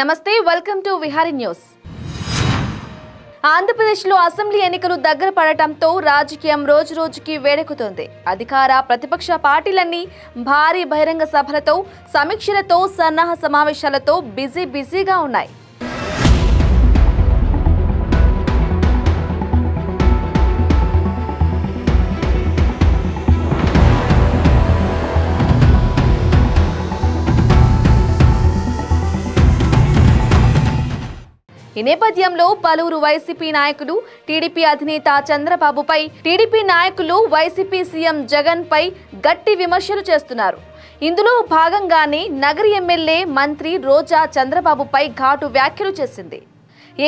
నమస్తే welcome to Vihari news. ఆంధ్రప్రదేశ్లో assembly ఎన్నికలు దగ్గర పడటంతో రాజకీయం రోజురోజుకి వేడెక్కుతోంది. అధికార ప్రతిపక్ష పార్టీలన్నీ భారీ బహిరంగ సభలతో, సమీక్షలతో, సన్నాహ సమావేశాలతో బిజీగా ఉన్నాయి. ఈ నేపథ్యంలో పలువురు వైసీపీ నాయకులు టీడీపీ అధినేత చంద్రబాబుపై, టీడీపీ నాయకులు వైసీపీ సీఎం జగన్ పై గట్టి విమర్శలు చేస్తున్నారు. ఇందులో భాగంగానే నగరి ఎమ్మెల్యే మంత్రి రోజా చంద్రబాబుపై ఘాటు వ్యాఖ్యలు చేసింది.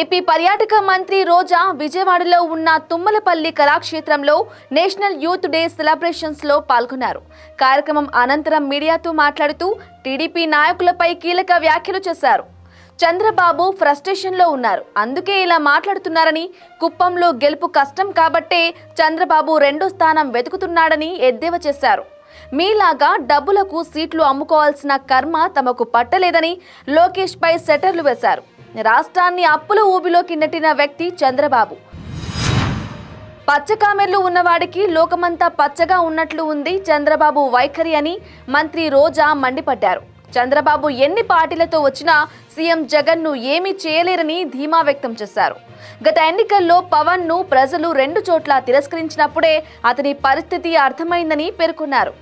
ఏపీ పర్యాటక మంత్రి రోజా విజయవాడలో ఉన్న తుమ్మలపల్లి కళాక్షేత్రంలో నేషనల్ యూత్ డే సెలబ్రేషన్స్ లో పాల్గొన్నారు. కార్యక్రమం అనంతరం మీడియాతో మాట్లాడుతూ టీడీపీ నాయకులపై కీలక వ్యాఖ్యలు చేశారు. చంద్రబాబు ఫ్రస్ట్రేషన్లో ఉన్నారు, అందుకే ఇలా మాట్లాడుతున్నారని, కుప్పంలో గెలుపు కష్టం కాబట్టే చంద్రబాబు రెండో స్థానం వెతుకుతున్నాడని ఎద్దేవా చేశారు. మీలాగా డబ్బులకు సీట్లు అమ్ముకోవాల్సిన కర్మ తమకు పట్టలేదని లోకేష్ పై సెటర్లు వేశారు. రాష్ట్రాన్ని అప్పుల ఊబిలోకి నెట్టిన వ్యక్తి చంద్రబాబు. పచ్చకామెర్లు ఉన్నవాడికి లోకమంతా పచ్చగా ఉన్నట్లు ఉంది చంద్రబాబు వైఖరి అని మంత్రి రోజా మండిపడ్డారు. చంద్రబాబు ఎన్ని పార్టీలతో వచ్చినా సీఎం జగన్ ను ఏమీ చేయలేరని ధీమా వ్యక్తం చేశారు. గత ఎన్నికల్లో పవన్ ను ప్రజలు 2 చోట్ల తిరస్కరించినప్పుడే అతని పరిస్థితి అర్థమైందని పేర్కొన్నారు.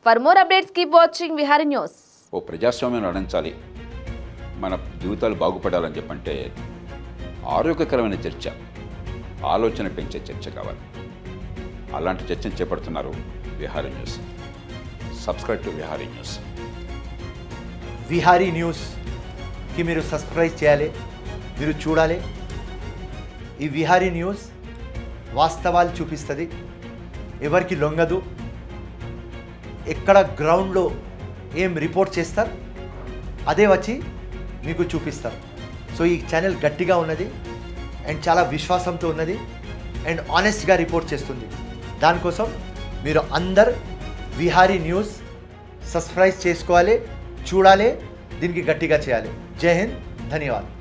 For more updates, keep watching Vihari News. ఓ ప్రజాస్వామ్యం నడించాలి, మన జీవితాలు బాగుపడాలని చెప్పంటే ఆరోగ్యకరమైన చర్చ, ఆలోచన పెంచే చర్చ కావాలి. అలాంటి చర్చను చేపడుతున్నారు Vihari news. Subscribe to Vihari news. Vihari న్యూస్కి మీరు సబ్స్క్రైబ్ చేయాలి, మీరు చూడాలి. ఈ విహారీ న్యూస్ వాస్తవాలు చూపిస్తుంది, ఎవరికి లొంగదు. ఎక్కడ గ్రౌండ్లో ఏం రిపోర్ట్ చేస్తారు అదే వచ్చి మీకు చూపిస్తారు. సో ఈ ఛానల్ గట్టిగా ఉన్నది అండ్ చాలా విశ్వాసంతో ఉన్నది అండ్ ఆనెస్ట్గా రిపోర్ట్ చేస్తుంది. దానికోసం మీరు అందరు విహారీ న్యూస్ సబ్స్క్రైబ్ చేసుకోవాలి, చూడాలి, దీనికి గట్టిగా చేయాలి. జై హింద్, ధన్యవాదాలు.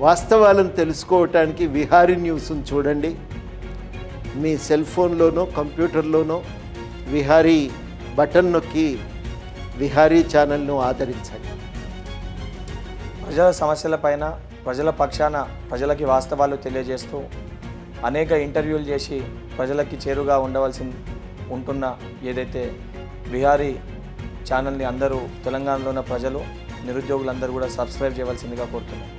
వాస్తవాలను తెలుసుకోవటానికి విహారీ న్యూస్ను చూడండి. మీ సెల్ ఫోన్లోనో కంప్యూటర్లోనో విహారీ బటన్ నొక్కి విహారీ ఛానల్ను ఆదరించండి. ప్రజల సమస్యలపైన, ప్రజల పక్షాన ప్రజలకి వాస్తవాలు తెలియజేస్తూ అనేక ఇంటర్వ్యూలు చేసి ప్రజలకి చేరుగా ఉంటున్న ఏదైతే విహారీ ఛానల్ని అందరూ తెలంగాణలో ఉన్న ప్రజలు, నిరుద్యోగులందరూ కూడా సబ్స్క్రైబ్ చేయవలసిందిగా కోరుతున్నాం.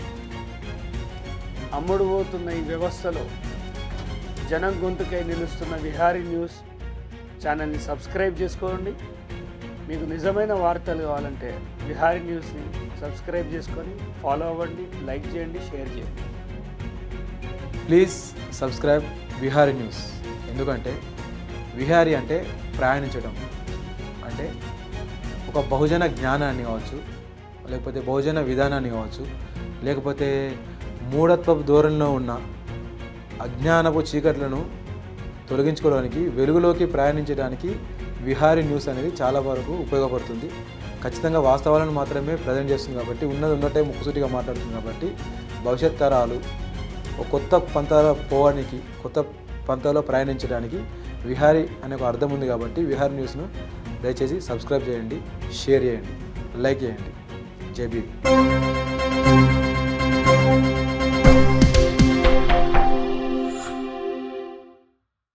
అమ్ముడు పోతున్న ఈ వ్యవస్థలో జనం గొంతుకై నిలుస్తున్న విహారీ న్యూస్ ఛానల్ని సబ్స్క్రైబ్ చేసుకోండి. మీకు నిజమైన వార్తలు కావాలంటే విహారీ న్యూస్ని సబ్స్క్రైబ్ చేసుకొని ఫాలో అవ్వండి, లైక్ చేయండి, షేర్ చేయండి. Please subscribe Vihari news. ఎందుకంటే విహారీ అంటే ప్రయాణించడం, అంటే ఒక బహుజన జ్ఞానాన్ని కావచ్చు, లేకపోతే బహుజన విధానాన్ని కావచ్చు, లేకపోతే మూఢత్వపు ధోరణిలో ఉన్న అజ్ఞానపు చీకట్లను తొలగించుకోవడానికి, వెలుగులోకి ప్రయాణించడానికి విహారీ న్యూస్ అనేది చాలా వరకు ఉపయోగపడుతుంది. ఖచ్చితంగా వాస్తవాలను మాత్రమే ప్రజెంట్ చేస్తుంది కాబట్టి, ఉన్నది ఉన్నట్టే ముక్కుసూటిగా మాట్లాడుతుంది కాబట్టి, భవిష్యత్ తరాలు ఒక కొత్త పంతాలో పోవడానికి, కొత్త పంతాలో ప్రయాణించడానికి విహారీ అనే ఒక అర్థం ఉంది కాబట్టి విహారీ న్యూస్ను దయచేసి సబ్స్క్రైబ్ చేయండి, షేర్ చేయండి, లైక్ చేయండి. జై భీమ్.